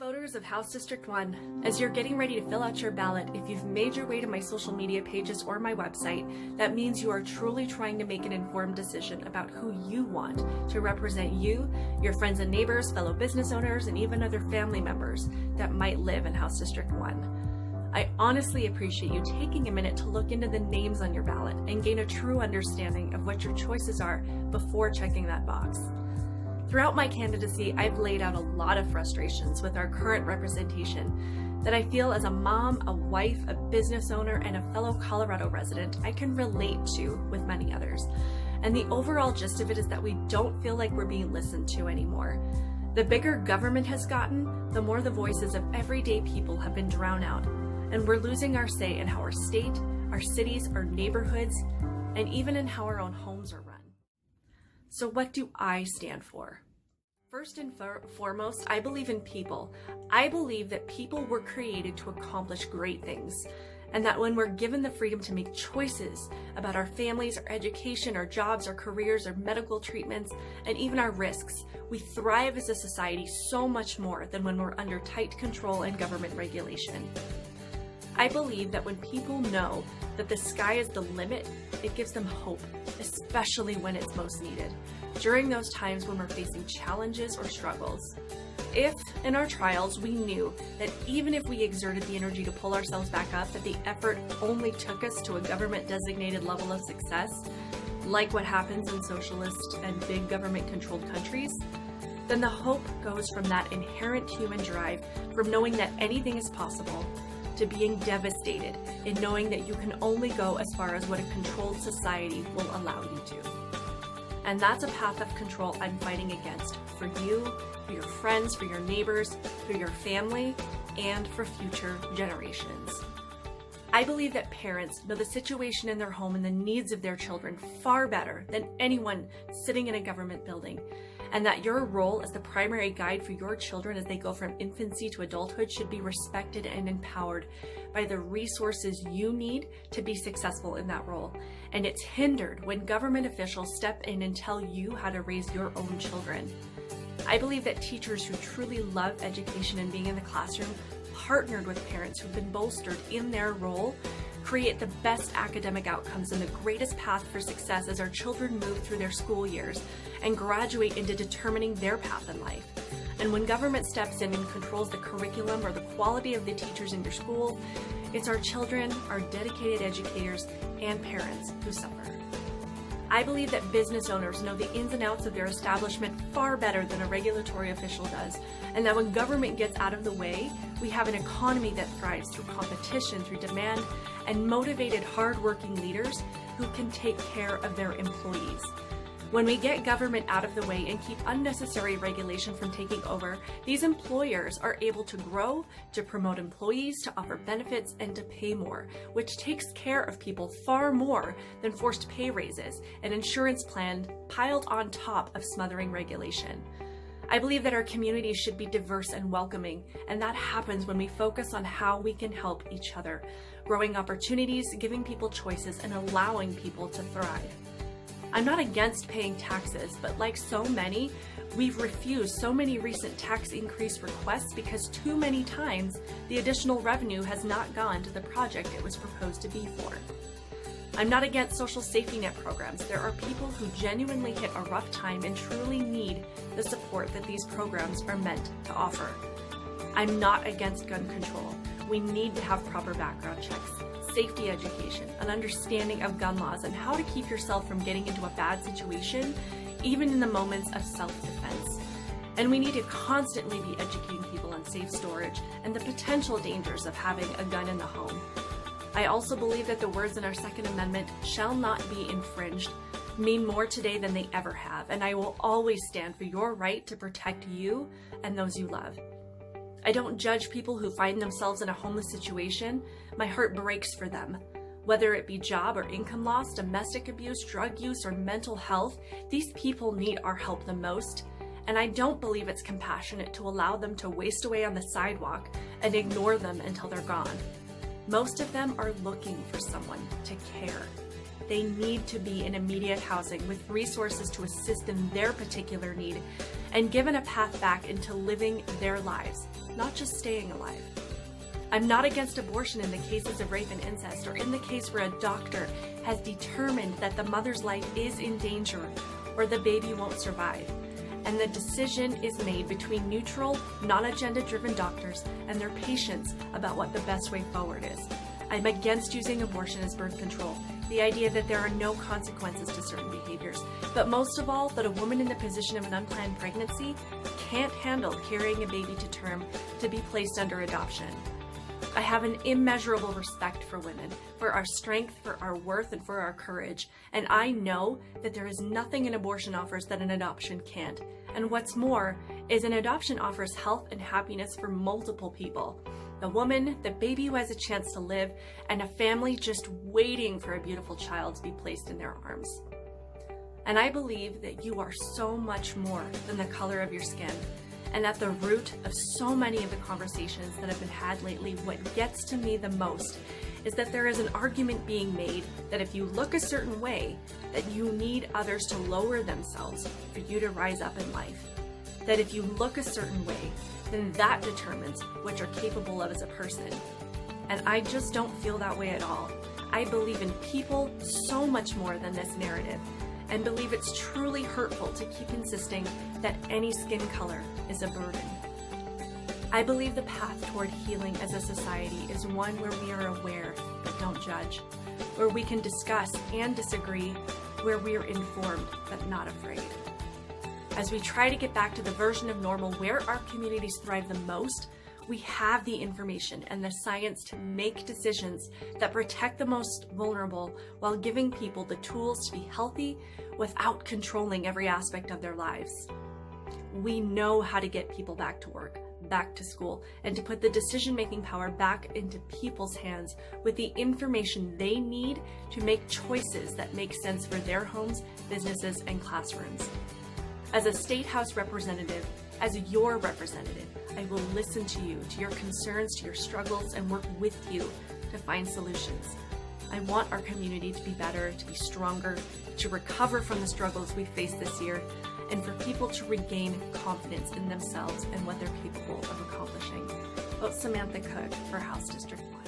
voters of House District 1, as you're getting ready to fill out your ballot, if you've made your way to my social media pages or my website, that means you are truly trying to make an informed decision about who you want to represent you, your friends and neighbors, fellow business owners, and even other family members that might live in House District 1. I honestly appreciate you taking a minute to look into the names on your ballot and gain a true understanding of what your choices are before checking that box. Throughout my candidacy, I've laid out a lot of frustrations with our current representation that I feel as a mom, a wife, a business owner, and a fellow Colorado resident I can relate to with many others. And the overall gist of it is that we don't feel like we're being listened to anymore. The bigger government has gotten, the more the voices of everyday people have been drowned out, and we're losing our say in how our state, our cities, our neighborhoods, and even in how our own homes are run. So what do I stand for? First and foremost, I believe in people. I believe that people were created to accomplish great things, and that when we're given the freedom to make choices about our families, our education, our jobs, our careers, our medical treatments, and even our risks, we thrive as a society so much more than when we're under tight control and government regulation. I believe that when people know that the sky is the limit, it gives them hope, especially when it's most needed, during those times when we're facing challenges or struggles. If, in our trials, we knew that even if we exerted the energy to pull ourselves back up, that the effort only took us to a government-designated level of success, like what happens in socialist and big government-controlled countries, then the hope goes from that inherent human drive, from knowing that anything is possible, to being devastated in knowing that you can only go as far as what a controlled society will allow you to. And that's a path of control I'm fighting against for you, for your friends, for your neighbors, for your family, and for future generations. I believe that parents know the situation in their home and the needs of their children far better than anyone sitting in a government building, and that your role as the primary guide for your children as they go from infancy to adulthood should be respected and empowered by the resources you need to be successful in that role. And it's hindered when government officials step in and tell you how to raise your own children. I believe that teachers who truly love education and being in the classroom, partnered with parents who've been bolstered in their role, create the best academic outcomes and the greatest path for success as our children move through their school years and graduate into determining their path in life. And when government steps in and controls the curriculum or the quality of the teachers in your school, it's our children, our dedicated educators, and parents who suffer. I believe that business owners know the ins and outs of their establishment far better than a regulatory official does, and that when government gets out of the way, we have an economy that thrives through competition, through demand, and motivated, hard-working leaders who can take care of their employees. When we get government out of the way and keep unnecessary regulation from taking over, these employers are able to grow, to promote employees, to offer benefits, and to pay more, which takes care of people far more than forced pay raises, an insurance plan piled on top of smothering regulation. I believe that our communities should be diverse and welcoming, and that happens when we focus on how we can help each other, growing opportunities, giving people choices, and allowing people to thrive. I'm not against paying taxes, but like so many, we've refused so many recent tax increase requests because too many times the additional revenue has not gone to the project it was proposed to be for. I'm not against social safety net programs. There are people who genuinely hit a rough time and truly need the support that these programs are meant to offer. I'm not against gun control. We need to have proper background checks, safety education, an understanding of gun laws, and how to keep yourself from getting into a bad situation, even in the moments of self-defense. And we need to constantly be educating people on safe storage and the potential dangers of having a gun in the home. I also believe that the words in our Second Amendment, "shall not be infringed," mean more today than they ever have, and I will always stand for your right to protect you and those you love. I don't judge people who find themselves in a homeless situation. My heart breaks for them. Whether it be job or income loss, domestic abuse, drug use, or mental health, these people need our help the most, and I don't believe it's compassionate to allow them to waste away on the sidewalk and ignore them until they're gone. Most of them are looking for someone to care. They need to be in immediate housing with resources to assist in their particular need and given a path back into living their lives not just staying alive. I'm not against abortion in the cases of rape and incest, or in the case where a doctor has determined that the mother's life is in danger or the baby won't survive, and the decision is made between neutral, non-agenda driven doctors and their patients about what the best way forward is. I'm against using abortion as birth control, the idea that there are no consequences to certain behaviors, but most of all, that a woman in the position of an unplanned pregnancy can't handle carrying a baby to term to be placed under adoption. I have an immeasurable respect for women, for our strength, for our worth, and for our courage. And I know that there is nothing an abortion offers that an adoption can't. And what's more is an adoption offers health and happiness for multiple people. The woman, the baby who has a chance to live, and a family just waiting for a beautiful child to be placed in their arms. And I believe that you are so much more than the color of your skin. And at the root of so many of the conversations that have been had lately, what gets to me the most is that there is an argument being made that if you look a certain way, that you need others to lower themselves for you to rise up in life. That if you look a certain way, then that determines what you're capable of as a person. And I just don't feel that way at all. I believe in people so much more than this narrative, and believe it's truly hurtful to keep insisting that any skin color is a burden. I believe the path toward healing as a society is one where we are aware but don't judge, where we can discuss and disagree, where we are informed but not afraid. As we try to get back to the version of normal where our communities thrive the most, we have the information and the science to make decisions that protect the most vulnerable while giving people the tools to be healthy without controlling every aspect of their lives. We know how to get people back to work, back to school, and to put the decision-making power back into people's hands with the information they need to make choices that make sense for their homes, businesses, and classrooms. As a State House representative, as your representative, I will listen to you, to your concerns, to your struggles, and work with you to find solutions. I want our community to be better, to be stronger, to recover from the struggles we faced this year, and for people to regain confidence in themselves and what they're capable of accomplishing. Vote Samantha Koch for House District 1.